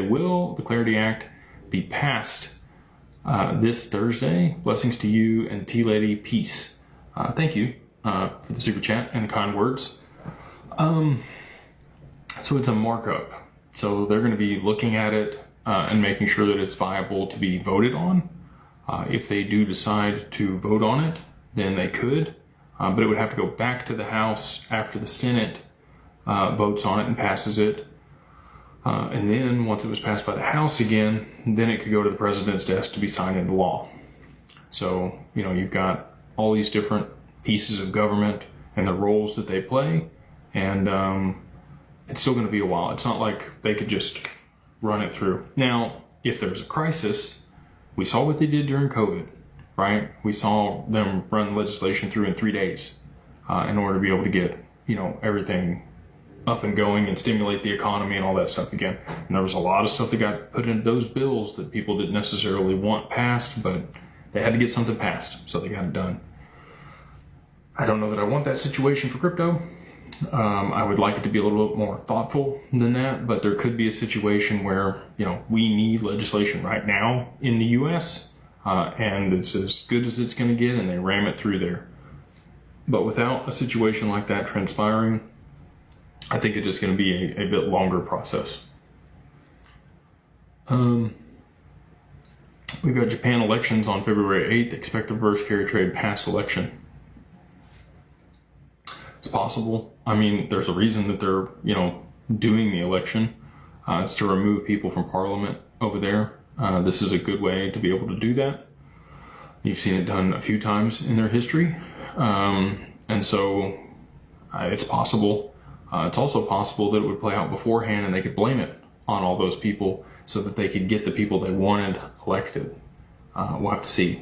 Will the Clarity Act be passed this Thursday? Blessings to you and T-Lady. Peace. Thank you for the super chat and the kind words. So it's a markup. So they're going to be looking at it and making sure that it's viable to be voted on. If they do decide to vote on it, then they could. But it would have to go back to the House after the Senate votes on it and passes it. And then once it was passed by the House again, then it could go to the president's desk to be signed into law. So, you've got all these different pieces of government and the roles that they play. And it's still going to be a while. It's not like they could just run it through. Now, if there's a crisis, we saw what they did during COVID, right? We saw them run legislation through in 3 days in order to be able to get, everything up and going and stimulate the economy and all that stuff again. And there was a lot of stuff that got put into those bills that people didn't necessarily want passed, but they had to get something passed, so they got it done. I don't know that I want that situation for crypto. I would like it to be a little bit more thoughtful than that, but there could be a situation where, we need legislation right now in the US, and it's as good as it's going to get, and they ram it through there. But without a situation like that transpiring, I think it's just going to be a bit longer process. We've got Japan elections on February 8th. Expect a reverse carry trade past election. It's possible. I mean, there's a reason that they're, doing the election. It's to remove people from parliament over there. This is a good way to be able to do that. You've seen it done a few times in their history. And so it's possible. It's also possible that it would play out beforehand and they could blame it on all those people so that they could get the people they wanted elected. We'll have to see.